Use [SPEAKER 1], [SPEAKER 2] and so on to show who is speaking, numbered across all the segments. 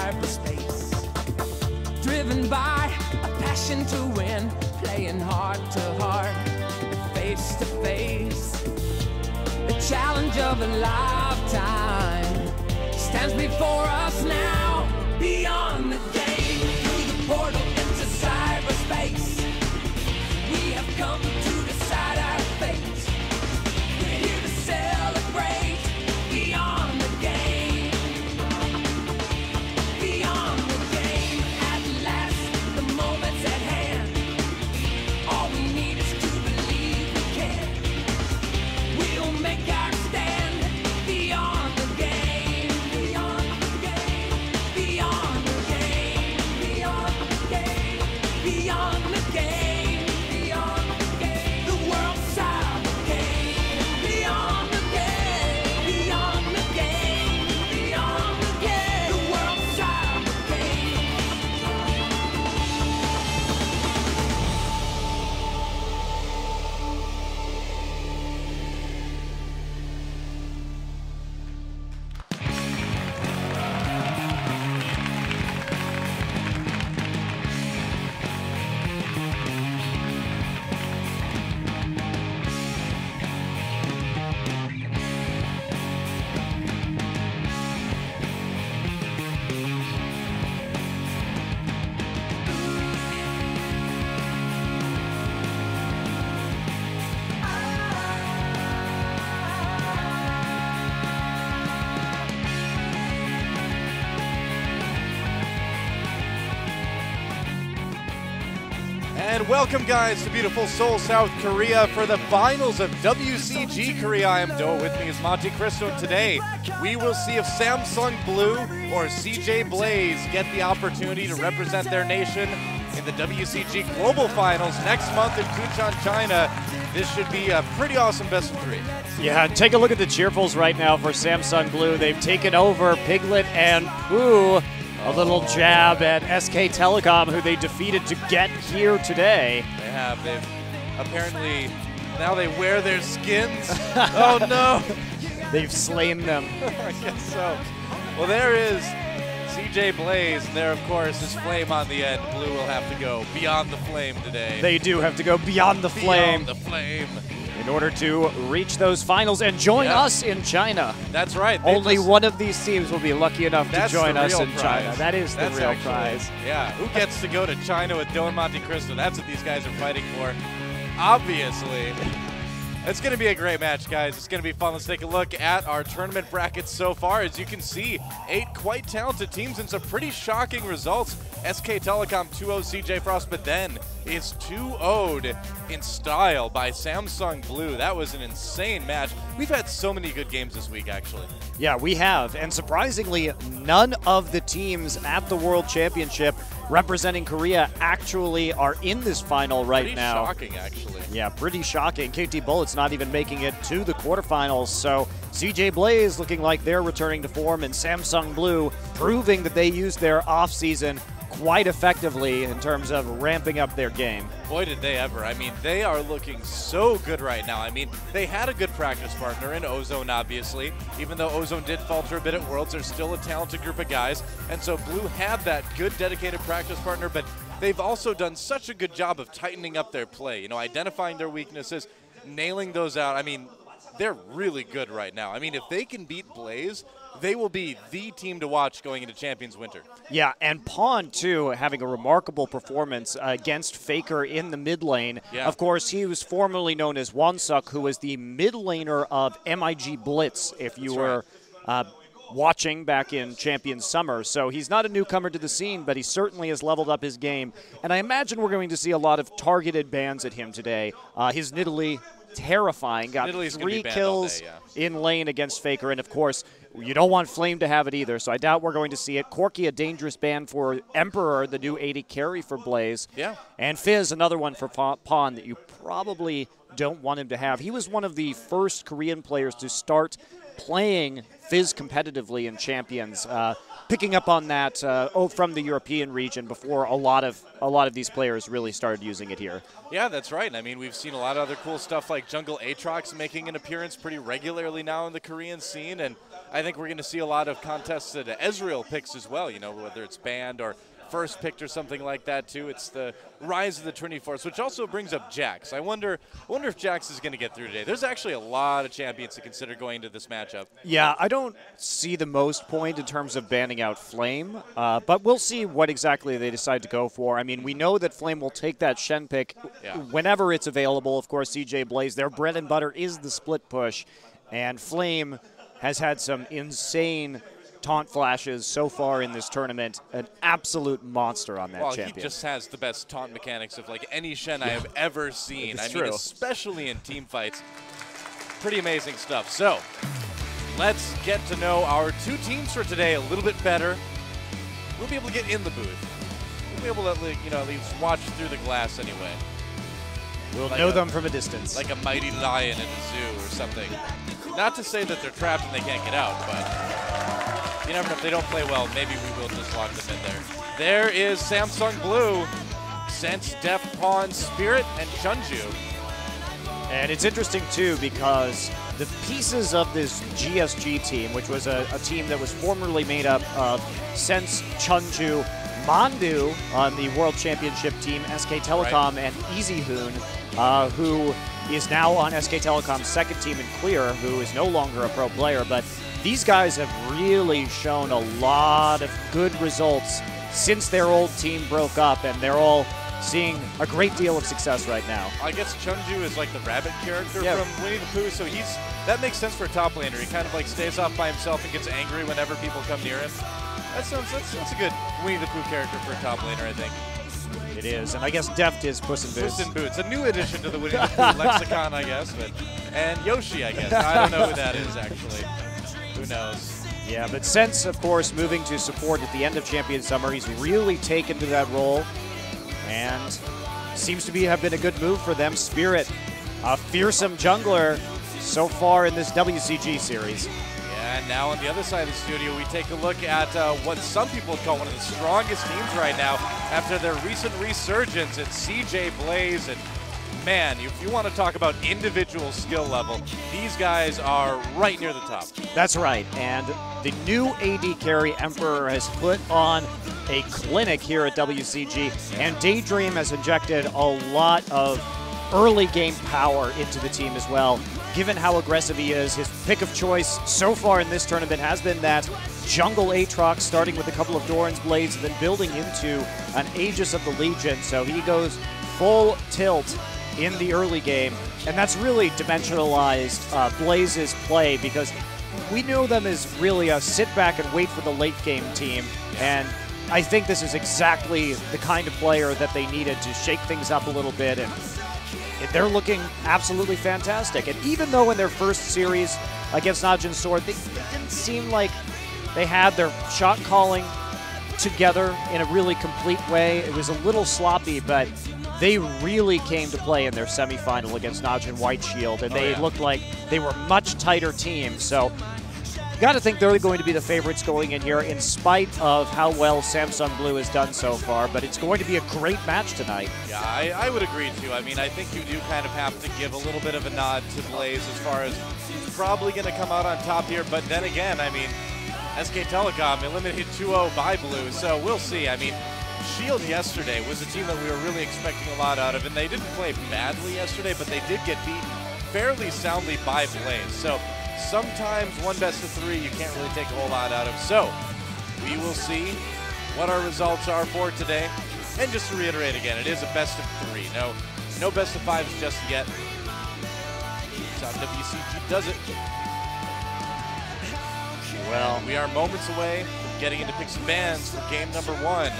[SPEAKER 1] cyberspace. Driven by a passion to win, playing heart to heart, face to face. The challenge of a lifetime stands before us now. Beyond the game, through the portal into cyberspace, we have come to decide our fate. We're here to celebrate. Beyond the game, beyond the game. At last, the moment's at hand. All we need is to believe we can. We'll make our stand. Beyond the game, beyond the game, beyond the game, beyond the game, beyond the game, beyond the game. The world's cyber game. Beyond the game, beyond the game, beyond the game. The world's cyber game.
[SPEAKER 2] And welcome, guys, to beautiful Seoul, South Korea for the finals of WCG Korea. I am Doa. With me is Monte Cristo. And today, we will see if Samsung Blue or CJ Blaze get the opportunity to represent their nation in the WCG Global Finals next month in Kunshan, China. This should be a pretty awesome best of three.
[SPEAKER 3] Yeah, take a look at the cheerfuls right now for Samsung Blue. They've taken over Piglet and Pooh. A little jab at SK Telecom, who they defeated to get here today.
[SPEAKER 2] They have. They've apparently, now they wear their skins. Oh, no.
[SPEAKER 3] They've slain them.
[SPEAKER 2] I guess so. Well, there is CJ Blaze, and there, of course, is Flame on the end. Blue will have to go beyond the flame today.
[SPEAKER 3] They do have to go beyond the flame.
[SPEAKER 2] Beyond the flame.
[SPEAKER 3] In order to reach those finals and join us in China.
[SPEAKER 2] That's right.
[SPEAKER 3] Only one of these teams will be lucky enough to join us in
[SPEAKER 2] prize.
[SPEAKER 3] China. That is the real prize.
[SPEAKER 2] Yeah, who gets to go to China with Doa and Monte Cristo? That's what these guys are fighting for. Obviously. It's going to be a great match, guys. It's going to be fun. Let's take a look at our tournament brackets so far. As you can see, 8 quite talented teams and some pretty shocking results. SK Telecom 2-0 CJ Frost, but then is 2-0'd in style by Samsung Blue. That was an insane match. We've had so many good games this week, actually.
[SPEAKER 3] Yeah, we have. And surprisingly, none of the teams at the World Championship representing Korea actually are in this final right now.
[SPEAKER 2] Pretty shocking, actually.
[SPEAKER 3] Yeah, pretty shocking. KT Bullets not even making it to the quarterfinals. So CJ Blaze looking like they're returning to form, and Samsung Blue proving that they used their offseason quite effectively in terms of ramping up their game.
[SPEAKER 2] Boy, did they ever. I mean, they are looking so good right now. I mean, they had a good practice partner in Ozone, obviously. Even though Ozone did falter a bit at Worlds, they're still a talented group of guys. And so Blue had that good, dedicated practice partner, but they've also done such a good job of tightening up their play, you know, identifying their weaknesses, nailing those out. I mean, they're really good right now. I mean, if they can beat Blaze, they will be the team to watch going into Champions Winter.
[SPEAKER 3] Yeah, and Pawn, too, having a remarkable performance against Faker in the mid lane.
[SPEAKER 2] Yeah.
[SPEAKER 3] Of course, he was formerly known as Wonsuk, who was the mid laner of MIG Blitz, if you were watching back in Champions Summer. So he's not a newcomer to the scene, but he certainly has leveled up his game. And I imagine we're going to see a lot of targeted bans at him today. His Nidalee, terrifying. Got 3 kills in lane against Faker. And, of course, you don't want Flame to have it either, so I doubt we're going to see it. Corki, a dangerous ban for Emperor, the new 80 carry for Blaze.
[SPEAKER 2] Yeah.
[SPEAKER 3] And Fizz, another one for Pawn that you probably don't want him to have. He was one of the first Korean players to start playing Fizz competitively in Champions, picking up on that from the European region before a lot of these players really started using it here.
[SPEAKER 2] Yeah, that's right. I mean, we've seen a lot of other cool stuff like Jungle Aatrox making an appearance pretty regularly now in the Korean scene, and I think we're going to see a lot of contested Ezreal picks as well, you know, whether it's banned or first picked or something like that too. It's the rise of the Trinity Force, which also brings up Jax. I wonder if Jax is going to get through today. There's actually a lot of champions to consider going into this matchup.
[SPEAKER 3] Yeah, I don't see the most point in terms of banning out Flame, but we'll see what exactly they decide to go for. I mean, we know that Flame will take that Shen pick whenever it's available. Of course, CJ Blaze, their bread and butter is the split push, and Flame has had some insane taunt flashes so far in this tournament. An absolute monster on that champion.
[SPEAKER 2] He just has the best taunt mechanics of like any Shen I have ever seen. I
[SPEAKER 3] true.
[SPEAKER 2] mean, especially in team fights. Pretty amazing stuff. So let's get to know our two teams for today a little bit better. We'll be able to get in the booth. We'll be able to, you know, at least watch through the glass anyway.
[SPEAKER 3] We'll know them from a distance.
[SPEAKER 2] Like a mighty lion in a zoo or something. Not to say that they're trapped and they can't get out, but you never know. If they don't play well, maybe we will just lock them in there. There is Samsung Blue, Sense, Def, Pawn, Spirit, and Chunju.
[SPEAKER 3] And it's interesting, too, because the pieces of this GSG team, which was a team that was formerly made up of Sense, Chunju, Mandu on the World Championship team, SK Telecom, and EasyHoon, who is now on SK Telecom's second team in Clear, who is no longer a pro player, but these guys have really shown a lot of good results since their old team broke up, and they're all seeing a great deal of success right now.
[SPEAKER 2] I guess Chunju is like the rabbit character from Winnie the Pooh, so that makes sense for a top laner. He kind of like stays off by himself and gets angry whenever people come near him. That's a good Winnie the Pooh character for a top laner, I think.
[SPEAKER 3] It is, and I guess Deft is Puss in Boots.
[SPEAKER 2] Puss in Boots, a new addition to the Winnie the Pooh lexicon, I guess, and Yoshi, I guess. I don't know who that is, actually. Who knows?
[SPEAKER 3] Yeah, but Sense, of course, moving to support at the end of Champion Summer, he's really taken to that role, and seems to have been a good move for them. Spirit, a fearsome jungler so far in this WCG series.
[SPEAKER 2] Yeah, and now on the other side of the studio, we take a look at what some people call one of the strongest teams right now after their recent resurgence. It's CJ Blaze, and man, if you want to talk about individual skill level, these guys are right near the top.
[SPEAKER 3] That's right, and the new AD carry Emperor has put on a clinic here at WCG, and Daydream has injected a lot of early game power into the team as well. Given how aggressive he is, his pick of choice so far in this tournament has been that jungle Aatrox, starting with a couple of Doran's Blades and then building into an Aegis of the Legion. So he goes full tilt in the early game, and that's really dimensionalized Blaze's play, because we know them as really a sit back and wait for the late game team, and I think this is exactly the kind of player that they needed to shake things up a little bit, and they're looking absolutely fantastic. And even though in their first series against Najin Sword, it didn't seem like they had their shot calling together in a really complete way. It was a little sloppy, but they really came to play in their semifinal against Najin White Shield, and they looked like they were a much tighter team. So got to think they're going to be the favorites going in here, in spite of how well Samsung Blue has done so far. But it's going to be a great match tonight.
[SPEAKER 2] Yeah, I would agree too. I mean, I think you do kind of have to give a little bit of a nod to Blaze as far as he's probably going to come out on top here. But then again, I mean, SK Telecom eliminated 2-0 by Blue, so we'll see. I mean, Shield yesterday was a team that we were really expecting a lot out of, and they didn't play badly yesterday, but they did get beaten fairly soundly by Blaze. So sometimes one best of three you can't really take a whole lot out of. So we will see what our results are for today. And just to reiterate again, it is a best of three. No best of fives just yet. That's how WCG does it. Well, we are moments away from getting into picks and bans for game number 1.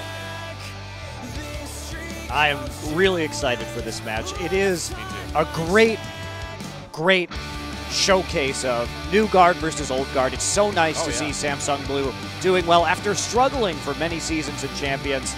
[SPEAKER 3] I am really excited for this match. It is a great showcase of new guard versus old guard. It's so nice to see Samsung Blue doing well after struggling for many seasons in Champions.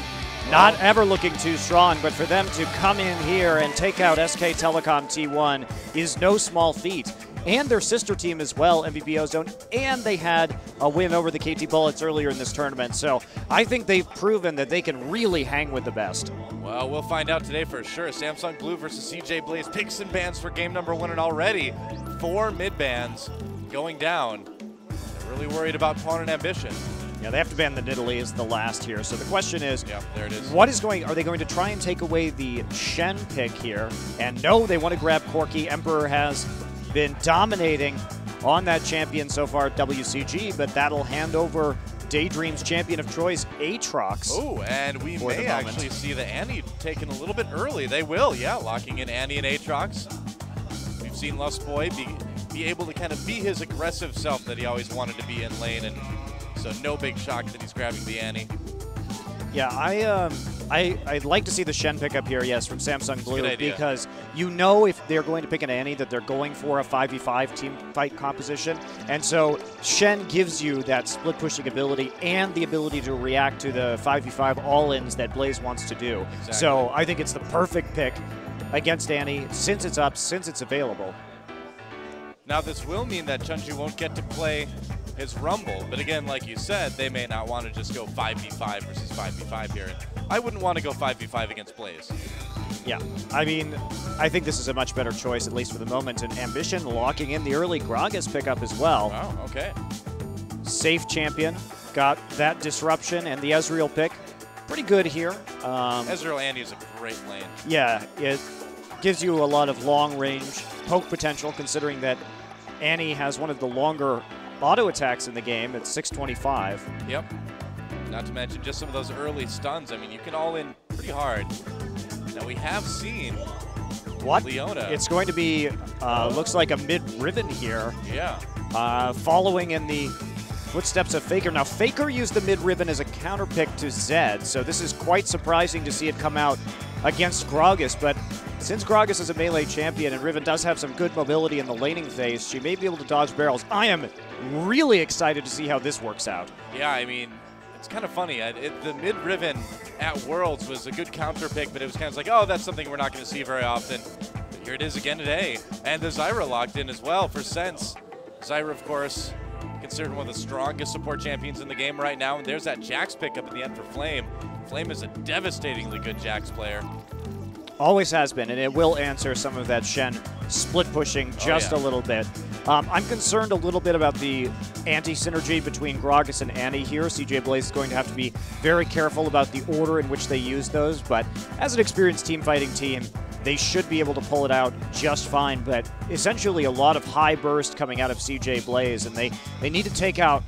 [SPEAKER 3] Not ever looking too strong, but for them to come in here and take out SK Telecom T1 is no small feat. And their sister team as well, MVP Ozone, and they had a win over the KT Bullets earlier in this tournament. So I think they've proven that they can really hang with the best.
[SPEAKER 2] Well, we'll find out today for sure. Samsung Blue versus CJ Blaze, picks and bans for game number 1, and already 4 mid bans going down. Really worried about Pawn and Ambition.
[SPEAKER 3] Yeah, they have to ban the Nidalee as the last here. So the question is,
[SPEAKER 2] Yeah, there it is.
[SPEAKER 3] are they going to try and take away the Shen pick here? And no, they want to grab Corki. Emperor has been dominating on that champion so far at WCG, but that'll hand over Daydream's champion of choice, Aatrox.
[SPEAKER 2] Oh, and we may actually see the Annie taken a little bit early. They will, yeah, locking in Annie and Aatrox. We've seen Lustboy be able to kind of be his aggressive self that he always wanted to be in lane, and so no big shock that he's grabbing the Annie.
[SPEAKER 3] Yeah, I'd like to see the Shen pick up here, yes, from Samsung Blue, because you know if they're going to pick an Annie that they're going for a 5v5 team fight composition, and so Shen gives you that split pushing ability and the ability to react to the 5v5 all-ins that Blaze wants to do. Exactly. So I think it's the perfect pick against Annie since it's up, since it's available.
[SPEAKER 2] Now this will mean that Chunju won't get to play his Rumble, but again, like you said, they may not want to just go 5v5 versus 5v5 here. I wouldn't want to go 5v5 against Blaze.
[SPEAKER 3] Yeah, I mean, I think this is a much better choice, at least for the moment, and Ambition locking in the early Gragas pickup as well.
[SPEAKER 2] Wow, okay.
[SPEAKER 3] Safe champion, got that disruption, and the Ezreal pick, pretty good here.
[SPEAKER 2] Ezreal Annie is a great lane.
[SPEAKER 3] Yeah, it gives you a lot of long-range poke potential, considering that Annie has one of the longer auto attacks in the game at 625.
[SPEAKER 2] Yep. Not to mention just some of those early stuns. I mean, you can all in pretty hard. Now we have seen Leona.
[SPEAKER 3] It's going to be, looks like a mid-Riven here.
[SPEAKER 2] Yeah.
[SPEAKER 3] Following in the footsteps of Faker. Now, Faker used the mid-Riven as a counter pick to Zed, so this is quite surprising to see it come out against Gragas, but since Gragas is a melee champion and Riven does have some good mobility in the laning phase, she may be able to dodge barrels. I am really excited to see how this works out.
[SPEAKER 2] Yeah, I mean, it's kind of funny. The mid-Riven at Worlds was a good counter pick, but it was kind of like, oh, that's something we're not going to see very often. But here it is again today. And the Zyra locked in as well for Sense. Zyra, of course, considered one of the strongest support champions in the game right now. And there's that Jax pickup at the end for Flame. Flame is a devastatingly good Jax player.
[SPEAKER 3] Always has been, and it will answer some of that Shen split pushing just a little bit. I'm concerned a little bit about the anti-synergy between Gragas and Annie here. CJ Blaze is going to have to be very careful about the order in which they use those, but as an experienced team fighting team, they should be able to pull it out just fine, but essentially a lot of high burst coming out of CJ Blaze, and they need to take out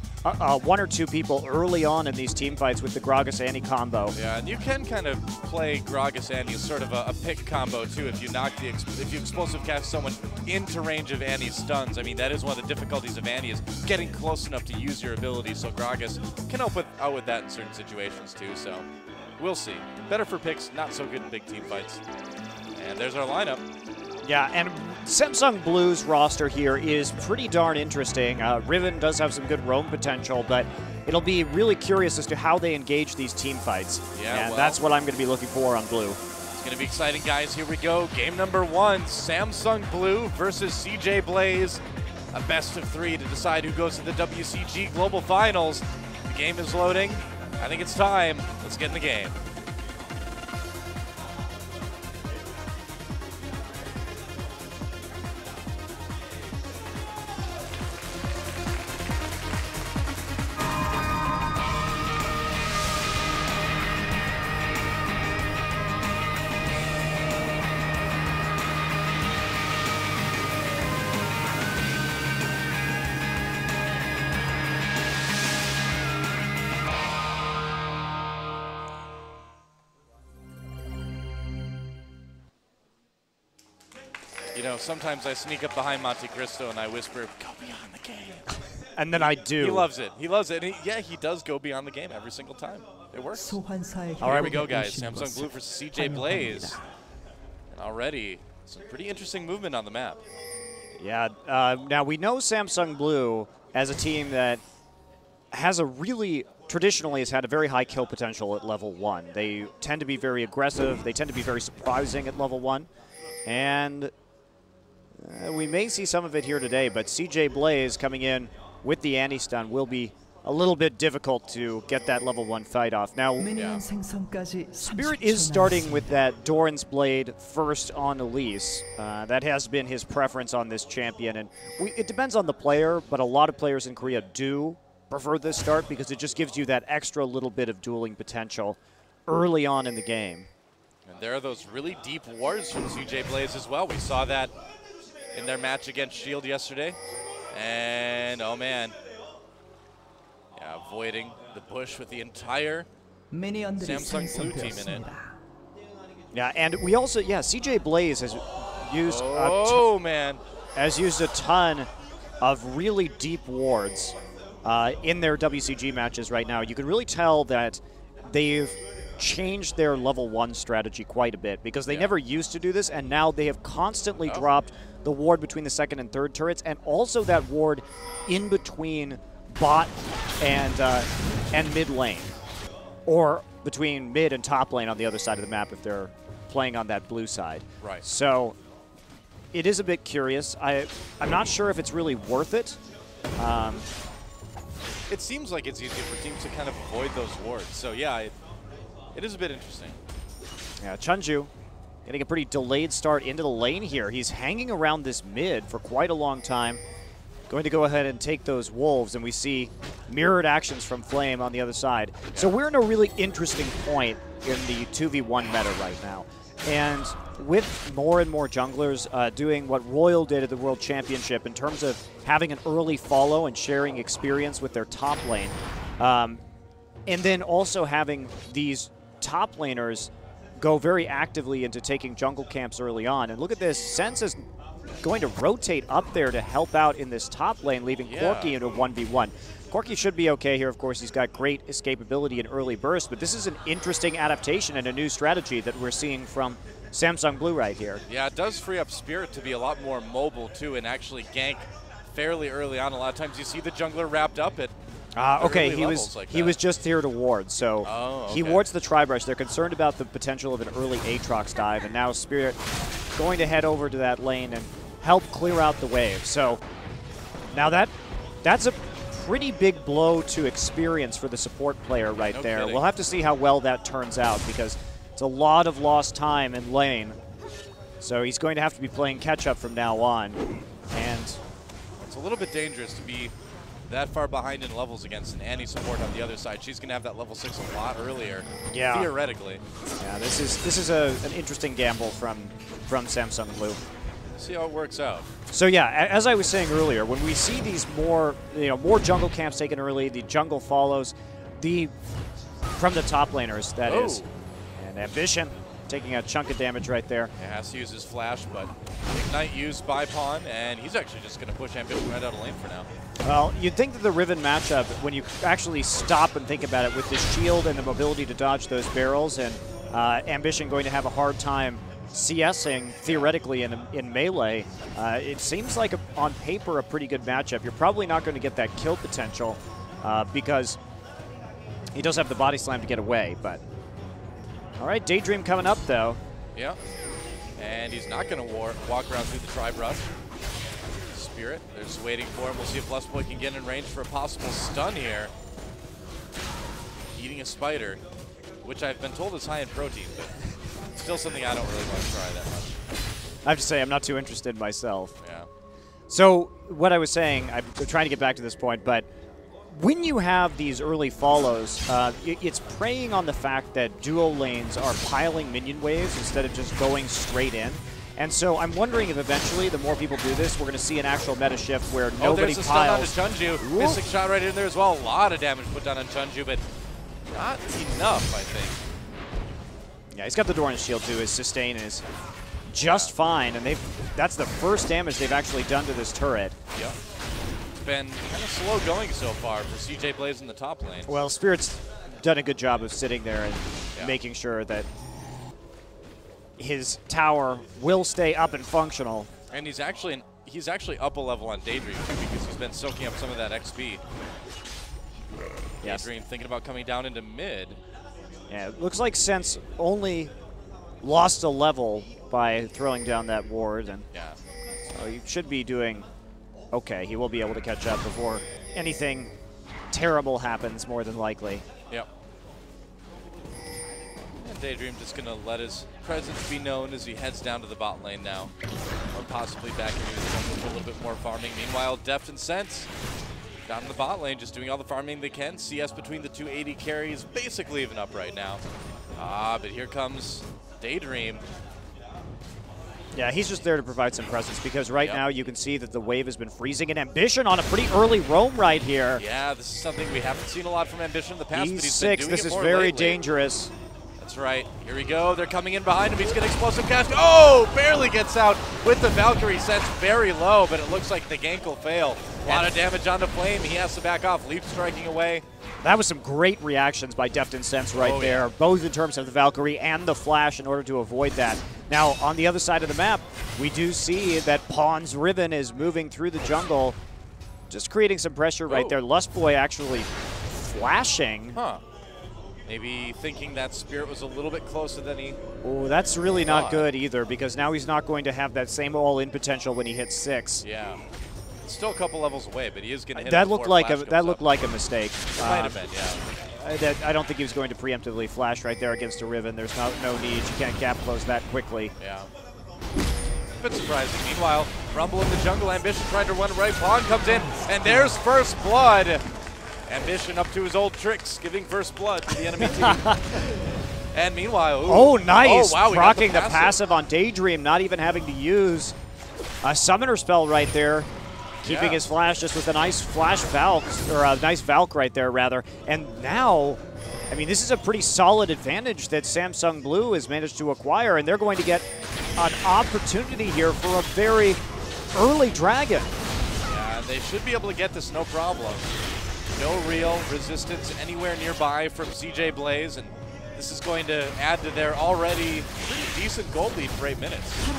[SPEAKER 3] one or two people early on in these team fights with the Gragas-Annie combo.
[SPEAKER 2] Yeah, and you can kind of play Gragas-Annie as sort of a pick combo too if you if you explosive cast someone into range of Annie's stuns. I mean, that is one of the difficulties of Annie is getting close enough to use your ability, so Gragas can help out with that in certain situations too, so we'll see. Better for picks, not so good in big team fights. And there's our lineup.
[SPEAKER 3] Yeah, and Samsung Blue's roster here is pretty darn interesting. Riven does have some good roam potential, but it'll be really curious as to how they engage these team fights. Yeah, and that's what I'm going to be looking for on Blue.
[SPEAKER 2] It's going to be exciting, guys. Here we go. Game number 1, Samsung Blue versus CJ Blaze. A best of 3 to decide who goes to the WCG Global Finals. The game is loading. I think it's time. Let's get in the game. You know, sometimes I sneak up behind Monte Cristo and I whisper, "Go beyond the game."
[SPEAKER 3] And then I do.
[SPEAKER 2] He loves it. He loves it. And he does go beyond the game every single time. It works. All right, we go, guys. Samsung Blue versus CJ Blaze. And already some pretty interesting movement on the map.
[SPEAKER 3] Yeah. Now, we know Samsung Blue as a team that has traditionally has had a very high kill potential at level 1. They tend to be very aggressive. They tend to be very surprising at level 1. And we may see some of it here today, but CJ Blaze coming in with the Annie stun will be a little bit difficult to get that level 1 fight off. Now,
[SPEAKER 1] 미니언
[SPEAKER 3] Spirit
[SPEAKER 1] Spirit
[SPEAKER 3] is starting with that Doran's Blade first on Elise. That has been his preference on this champion, and it depends on the player, but a lot of players in Korea do prefer this start because it just gives you that extra little bit of dueling potential early on in the game.
[SPEAKER 2] And there are those really deep wards from CJ Blaze as well. We saw that in their match against Shield yesterday. And, oh man. Yeah, avoiding the bush with the entire Samsung Blue team in it.
[SPEAKER 3] Yeah, and we also, CJ Blaze has used has used a ton of really deep wards in their WCG matches right now. You can really tell that they've changed their level 1 strategy quite a bit because they never used to do this, and now they have constantly dropped the ward between the second and third turrets, and also that ward in between bot and mid lane, or between mid and top lane on the other side of the map if they're playing on that blue side.
[SPEAKER 2] Right.
[SPEAKER 3] So it is a bit curious. I'm not sure if it's really worth it.
[SPEAKER 2] It seems like it's easier for teams to kind of avoid those wards. So yeah, it is a bit interesting.
[SPEAKER 3] Yeah, Chunju getting a pretty delayed start into the lane here. He's hanging around this mid for quite a long time. Going to go ahead and take those wolves, and we see mirrored actions from Flame on the other side. Yeah. So we're in a really interesting point in the 2v1 meta right now. And with more and more junglers doing what Royal did at the World Championship in terms of having an early follow and sharing experience with their top lane, and then also having these top laners go very actively into taking jungle camps early on. And look at this, Sense is going to rotate up there to help out in this top lane, leaving Corki into a 1v1. Corki should be okay here. Of course, he's got great escapability and early burst, but this is an interesting adaptation and a new strategy that we're seeing from Samsung Blue right here.
[SPEAKER 2] Yeah, it does free up Spirit to be a lot more mobile, too, and actually gank fairly early on. A lot of times you see the jungler wrapped up at
[SPEAKER 3] okay, he was just here to ward, so he wards the Tri-Brush. They're concerned about the potential of an early Aatrox dive, and now Spirit going to head over to that lane and help clear out the wave. So now that's a pretty big blow to experience for the support player right there. Kidding. We'll have to see how well that turns out because it's a lot of lost time in lane. So he's going to have to be playing catch-up from now on. And
[SPEAKER 2] it's a little bit dangerous to be that far behind in levels against an Annie support on the other side. She's going to have that level 6 a lot earlier, theoretically.
[SPEAKER 3] Yeah, this is an interesting gamble from Samsung Blue.
[SPEAKER 2] See how it works out.
[SPEAKER 3] So yeah, as I was saying earlier, when we see these more jungle camps taken early, the jungle follows from the top laners, that is. And Ambition taking a chunk of damage right there.
[SPEAKER 2] Yeah, has to use his flash, but Ignite used by Pawn, and he's actually just going to push Ambition right out of lane for now.
[SPEAKER 3] Well, you'd think that the Riven matchup, when you actually stop and think about it, with the shield and the mobility to dodge those barrels, and Ambition going to have a hard time CSing theoretically in melee, it seems like on paper a pretty good matchup. You're probably not going to get that kill potential because he does have the body slam to get away. But all right, Daydream coming up though.
[SPEAKER 2] Yeah, and he's not going to walk around through the Tri-Brush. Spirit, they're just waiting for him. We'll see if Lustboy can get in range for a possible stun here. Eating a spider, which I've been told is high in protein, but still something I don't really want to try that much.
[SPEAKER 3] I have to say, I'm not too interested myself.
[SPEAKER 2] Yeah.
[SPEAKER 3] So what I was saying, I'm trying to get back to this point, but when you have these early follows, it's preying on the fact that duo lanes are piling minion waves instead of just going straight in. And so I'm wondering if eventually, the more people do this, we're going to see an actual meta shift where nobody
[SPEAKER 2] there's
[SPEAKER 3] piles.
[SPEAKER 2] A stun on Chunju. Mystic shot right in there as well. A lot of damage put down on Chunju, but not enough, I think.
[SPEAKER 3] Yeah, he's got the Doran's shield too. His sustain is just fine, and that's the first damage they've actually done to this turret.
[SPEAKER 2] Yep. It's been kind of slow going so far for CJ Blaze in the top lane.
[SPEAKER 3] Well, Spirit's done a good job of sitting there and making sure that his tower will stay up and functional.
[SPEAKER 2] And he's actually up a level on Daydream too, because he's been soaking up some of that XP.
[SPEAKER 3] Yes.
[SPEAKER 2] Daydream thinking about coming down into mid.
[SPEAKER 3] Yeah, it looks like Sense only lost a level by throwing down that ward, and so he should be doing okay. He will be able to catch up before anything terrible happens more than likely.
[SPEAKER 2] Yep. And Daydream just going to let his presence be known as he heads down to the bot lane now. Or possibly back into the jungle for a little bit more farming. Meanwhile, Deft and Sense down in the bot lane, just doing all the farming they can. CS between the two AD carries basically even up right now. But here comes Daydream.
[SPEAKER 3] Yeah, he's just there to provide some presence because right now you can see that the wave has been freezing, and Ambition on a pretty early roam right here.
[SPEAKER 2] Yeah, this is something we haven't seen a lot from Ambition in the past, but he's
[SPEAKER 3] 6.
[SPEAKER 2] been doing
[SPEAKER 3] This
[SPEAKER 2] it
[SPEAKER 3] is
[SPEAKER 2] more
[SPEAKER 3] very
[SPEAKER 2] lately.
[SPEAKER 3] dangerous.
[SPEAKER 2] That's right. Here we go. They're coming in behind him. He's going to explosive cast. Oh, barely gets out with the Valkyrie. Sense very low, but it looks like the gank will fail. A lot of damage on the Flame. He has to back off. Leap striking away.
[SPEAKER 3] That was some great reactions by Deft and Sense right there, both in terms of the Valkyrie and the Flash in order to avoid that. Now, on the other side of the map, we do see that Pawn's Riven is moving through the jungle, just creating some pressure right there. Lustboy actually flashing.
[SPEAKER 2] Maybe thinking that Spirit was a little bit closer than he...
[SPEAKER 3] Oh, that's really not good either, because now he's not going to have that same all-in potential when he hits 6.
[SPEAKER 2] Yeah. Still a couple levels away, but he is going to hit
[SPEAKER 3] that
[SPEAKER 2] it
[SPEAKER 3] looked
[SPEAKER 2] before
[SPEAKER 3] like
[SPEAKER 2] Flash
[SPEAKER 3] that
[SPEAKER 2] goes
[SPEAKER 3] looked
[SPEAKER 2] up.
[SPEAKER 3] like a mistake.
[SPEAKER 2] It might have been, yeah.
[SPEAKER 3] I don't think he was going to preemptively flash right there against a Riven. There's no need. You can't gap close that quickly.
[SPEAKER 2] Yeah. A bit surprising. Meanwhile, Rumble in the jungle. Ambition trying to run right. Pawn comes in, and there's first blood. Ambition up to his old tricks, giving first blood to the enemy team. And meanwhile,
[SPEAKER 3] oh, nice.
[SPEAKER 2] Oh, wow,
[SPEAKER 3] Proccing the passive on Daydream, not even having to use a summoner spell right there. Keeping his flash just with a nice flash Valk, or a nice Valk right there, rather. And now, I mean, this is a pretty solid advantage that Samsung Blue has managed to acquire, and they're going to get an opportunity here for a very early dragon.
[SPEAKER 2] Yeah, they should be able to get this no problem. No real resistance anywhere nearby from CJ Blaze, and this is going to add to their already pretty decent gold lead for 8 minutes.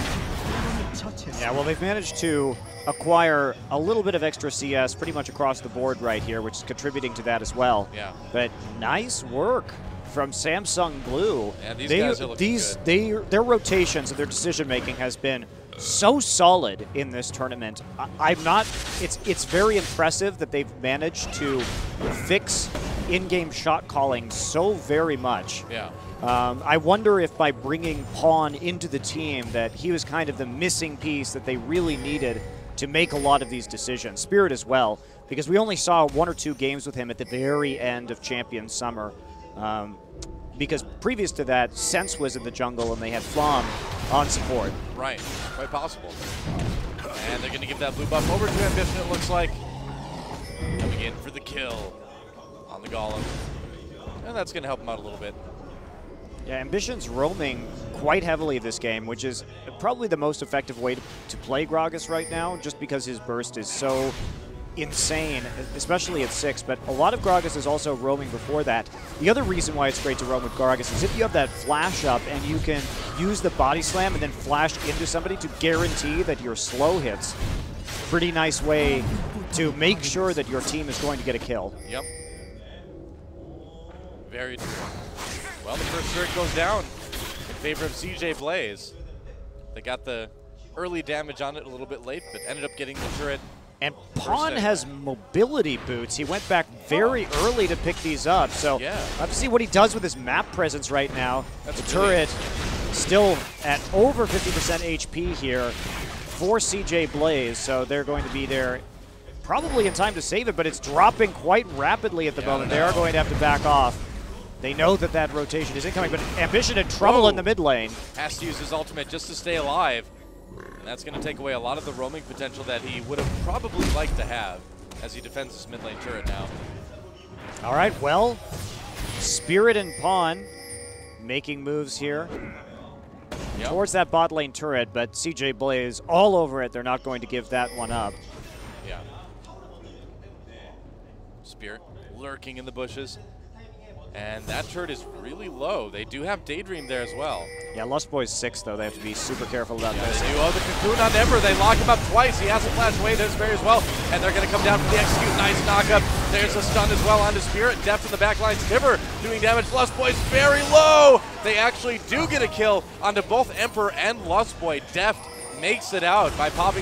[SPEAKER 3] Yeah, well, they've managed to acquire a little bit of extra CS pretty much across the board right here, which is contributing to that as well.
[SPEAKER 2] Yeah.
[SPEAKER 3] But nice work from Samsung Blue.
[SPEAKER 2] Yeah, these guys are looking good.
[SPEAKER 3] Their rotations and their decision-making has been so solid in this tournament. It's very impressive that they've managed to fix in-game shot calling so very much.
[SPEAKER 2] Yeah.
[SPEAKER 3] I wonder if by bringing Pawn into the team that he was kind of the missing piece that they really needed to make a lot of these decisions. Spirit as well, because we only saw 1 or 2 games with him at the very end of Champion Summer. Because previous to that, Sense was in the jungle and they had Flom on support.
[SPEAKER 2] Right, quite possible. And they're going to give that blue buff over to Ambition, it looks like. Coming in for the kill on the Golem. And that's going to help him out a little bit.
[SPEAKER 3] Yeah, Ambition's roaming quite heavily this game, which is probably the most effective way to play Gragas right now, just because his burst is so insane, especially at 6, but a lot of Gragas is also roaming before that. The other reason why it's great to roam with Gragas is if you have that flash up and you can use the body slam and then flash into somebody to guarantee that your slow hits. Pretty nice way to make sure that your team is going to get a kill.
[SPEAKER 2] Yep. Very true. Well, the first turret goes down in favor of CJ Blaze. They got the early damage on it a little bit late, but ended up getting the turret.
[SPEAKER 3] And Pawn has mobility boots. He went back very early to pick these up. So we'll have to see what he does with his map presence right now. The turret still at over 50% HP here for CJ Blaze. So they're going to be there probably in time to save it, but it's dropping quite rapidly at the moment. They are going to have to back off. They know that that rotation is incoming, but Ambition in trouble in the mid lane.
[SPEAKER 2] Has to use his ultimate just to stay alive. And that's going to take away a lot of the roaming potential that he would have probably liked to have as he defends this mid lane turret now.
[SPEAKER 3] All right, well, Spirit and Pawn making moves here towards that bot lane turret, but CJ Blaze all over it. They're not going to give that one up.
[SPEAKER 2] Yeah. Spirit lurking in the bushes. And that turret is really low. They do have Daydream there as well.
[SPEAKER 3] Yeah, Lustboy's 6, though. They have to be super careful about this.
[SPEAKER 2] They do. Oh, the Cocoon on Ember. They lock him up twice. He has to flash away. There's Barry as well. And they're going to come down for the execute. Nice knockup. There's a stun as well onto Spirit. Deft in the back line. Sniver doing damage. Lustboy's very low. They actually do get a kill onto both Emperor and Lustboy. Deft makes it out by popping